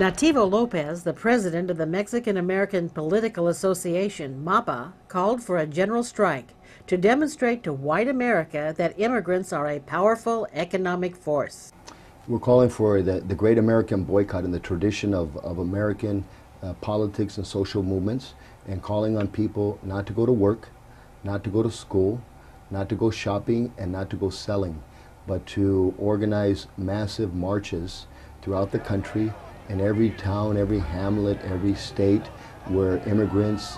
Nativo Lopez, the president of the Mexican-American Political Association, MAPA, called for a general strike to demonstrate to white America that immigrants are a powerful economic force. We're calling for the Great American Boycott in the tradition of American politics and social movements, and calling on people not to go to work, not to go to school, not to go shopping, and not to go selling, but to organize massive marches throughout the country, in every town, every hamlet, every state where immigrants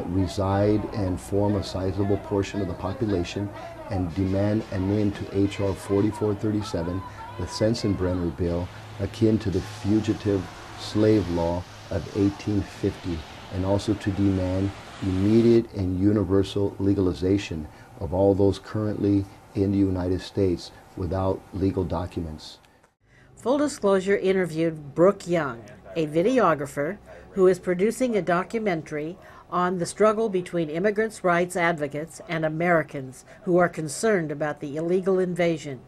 reside and form a sizable portion of the population, and demand an end to H.R. 4437, the Sensenbrenner bill, akin to the fugitive slave law of 1850, and also to demand immediate and universal legalization of all those currently in the United States without legal documents. Full Disclosure interviewed Brooke Young, a videographer who is producing a documentary on the struggle between immigrants' rights advocates and Americans who are concerned about the illegal invasion.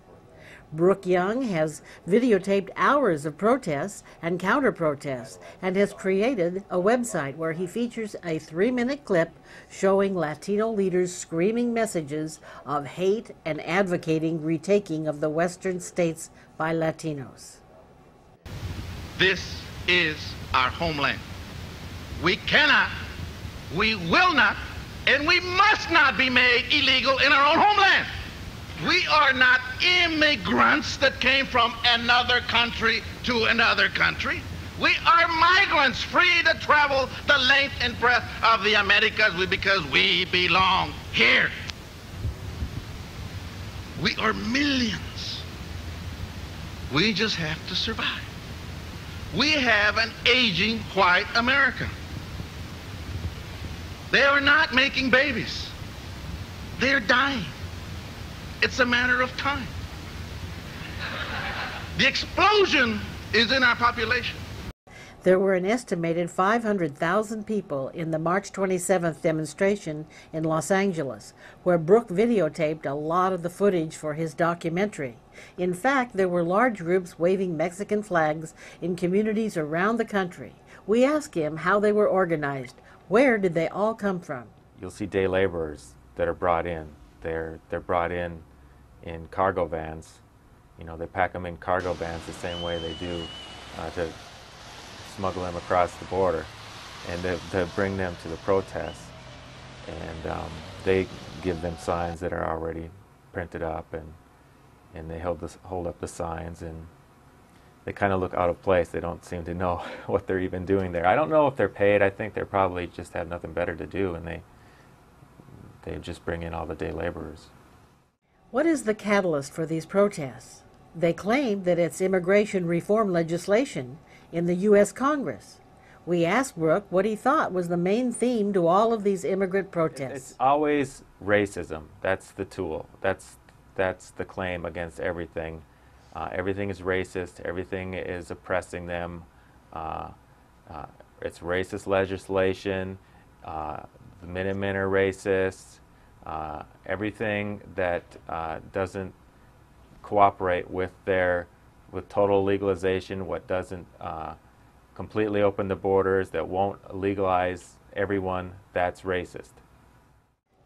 Brooke Young has videotaped hours of protests and counter-protests and has created a website where he features a 3-minute clip showing Latino leaders screaming messages of hate and advocating retaking of the western states by Latinos. This is our homeland. We cannot, we will not, and we must not be made illegal in our own homeland. We are not immigrants that came from another country to another country. We are migrants free to travel the length and breadth of the Americas because we belong here. We are millions. We just have to survive. We have an aging white America. They are not making babies. They're dying. It's a matter of time. The explosion is in our population. There were an estimated 500,000 people in the March 27th demonstration in Los Angeles, where Brooke videotaped a lot of the footage for his documentary. In fact, there were large groups waving Mexican flags in communities around the country. We asked him how they were organized. Where did they all come from? You'll see day laborers that are brought in. They're brought in cargo vans. You know, they pack them in cargo vans the same way they do to smuggle them across the border, and to bring them to the protests. And they give them signs that are already printed up, and they hold up the signs, and they kind of look out of place. They don't seem to know what they're even doing there. I don't know if they're paid. I think they probably just have nothing better to do, and they just bring in all the day laborers. What is the catalyst for these protests? They claim that it's immigration reform legislation in the U.S. Congress. We asked Brooke what he thought was the main theme to all of these immigrant protests. It's always racism. That's the tool. That's the claim against everything. Everything is racist. Everything is oppressing them. It's racist legislation. The Minutemen are racist. Everything that doesn't cooperate with total legalization, what doesn't completely open the borders, that won't legalize everyone, that's racist.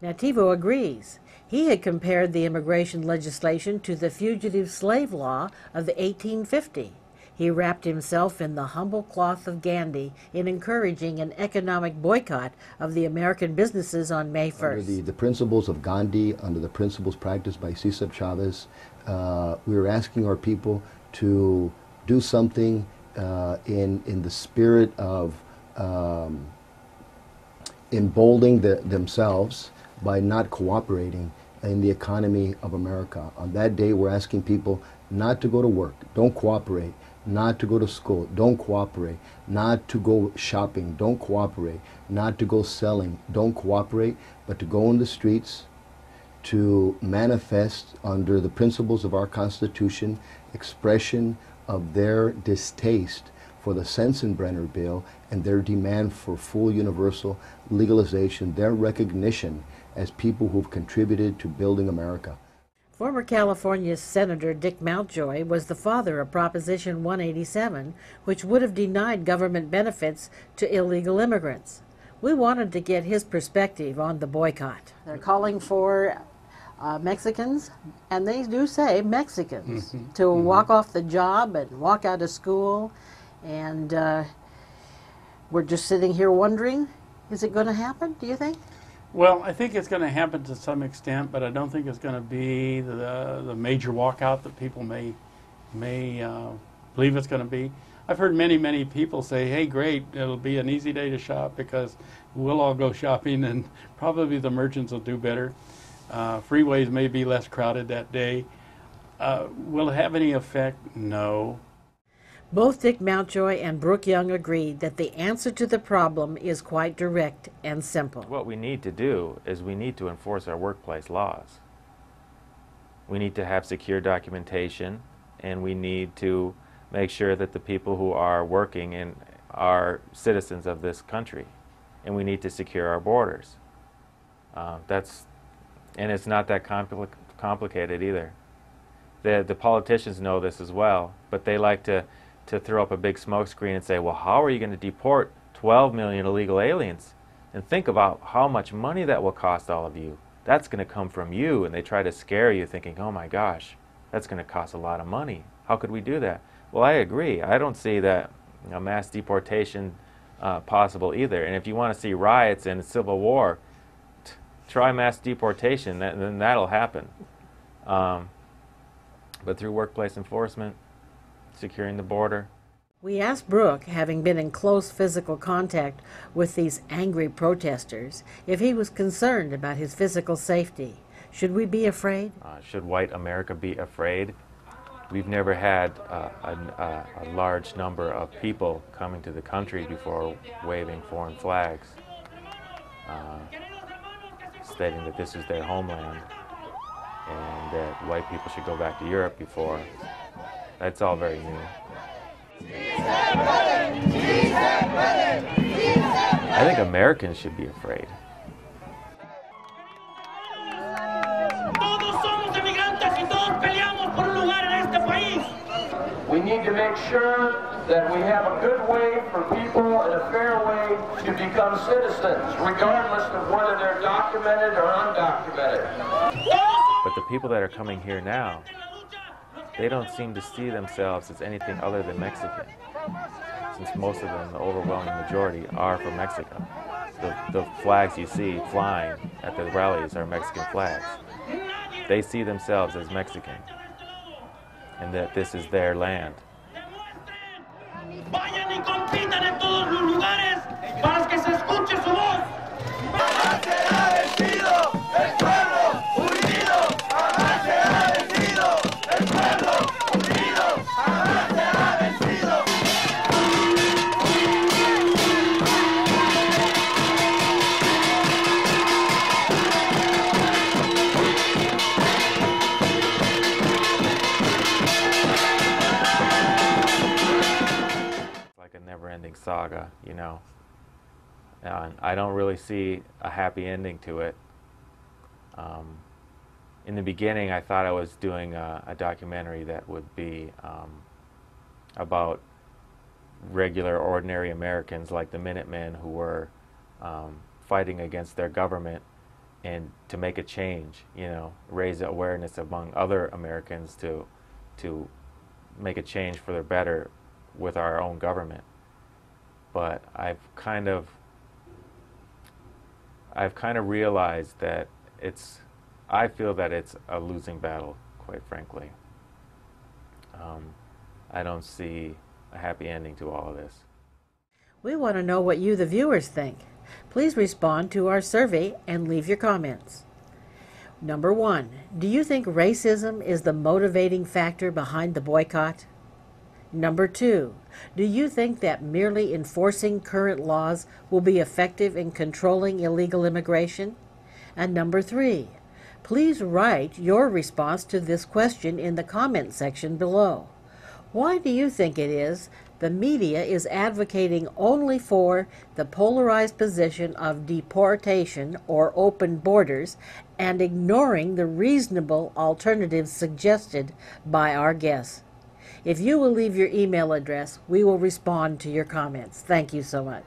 Nativo agrees. He had compared the immigration legislation to the fugitive slave law of the 1850. He wrapped himself in the humble cloth of Gandhi in encouraging an economic boycott of the American businesses on May 1st. Under the principles of Gandhi, under the principles practiced by Cesar Chavez, we were asking our people to do something in the spirit of emboldening themselves by not cooperating in the economy of America. On that day, we're asking people not to go to work, don't cooperate, not to go to school, don't cooperate, not to go shopping, don't cooperate, not to go selling, don't cooperate, but to go in the streets, to manifest under the principles of our Constitution expression of their distaste for the Sensenbrenner bill and their demand for full universal legalization, their recognition as people who've contributed to building America. Former California Senator Dick Mountjoy was the father of Proposition 187, which would have denied government benefits to illegal immigrants. We wanted to get his perspective on the boycott. They're calling for Mexicans, and they do say Mexicans, to walk off the job and walk out of school, and we're just sitting here wondering, is it going to happen, do you think? Well, I think it's going to happen to some extent, but I don't think it's going to be the major walkout that people may believe it's going to be. I've heard many people say, hey, great, it'll be an easy day to shop because we'll all go shopping and probably the merchants will do better. Freeways may be less crowded that day. Will it have any effect? No. Both Dick Mountjoy and Brooke Young agreed that the answer to the problem is quite direct and simple. What we need to do is we need to enforce our workplace laws. We need to have secure documentation, and we need to make sure that the people who are working are citizens of this country, and we need to secure our borders. And it's not that complicated either. The politicians know this as well, but they like to throw up a big smokescreen and say, well, how are you going to deport 12 million illegal aliens? And think about how much money that will cost all of you. That's going to come from you. And they try to scare you thinking, oh my gosh, that's going to cost a lot of money. How could we do that? Well, I agree. I don't see that mass deportation possible either. And if you want to see riots and civil war, try mass deportation, then that'll happen. But through workplace enforcement, securing the border. We asked Brooke, having been in close physical contact with these angry protesters, if he was concerned about his physical safety. Should we be afraid? Should white America be afraid? We've never had a large number of people coming to the country before waving foreign flags, stating that this is their homeland and that white people should go back to Europe before. That's all very new. I think Americans should be afraid. We need to make sure that we have a good way for people and a fair way to become citizens, regardless of whether they're documented or undocumented. But the people that are coming here now, they don't seem to see themselves as anything other than Mexican, since most of them, the overwhelming majority, are from Mexico. The flags you see flying at the rallies are Mexican flags. They see themselves as Mexican, and that this is their land. Vayan y compitan en todos los lugares para que se escuche su voz. Jamás será vencido el pueblo unido. Jamás será vencido el pueblo unido. Jamás será vencido. Never-ending saga, you know. And I don't really see a happy ending to it. In the beginning, I thought I was doing a documentary that would be about regular, ordinary Americans like the Minutemen who were fighting against their government and to make a change, you know, raise awareness among other Americans to make a change for the better with our own government. But I've kind of realized that I feel that it's a losing battle, quite frankly. I don't see a happy ending to all of this. We want to know what you, the viewers, think. Please respond to our survey and leave your comments. Number 1, do you think racism is the motivating factor behind the boycott? Number 2, do you think that merely enforcing current laws will be effective in controlling illegal immigration? And number 3, please write your response to this question in the comment section below. Why do you think it is The media is advocating only for the polarized position of deportation or open borders and ignoring the reasonable alternatives suggested by our guests. If you will leave your email address, we will respond to your comments. Thank you so much.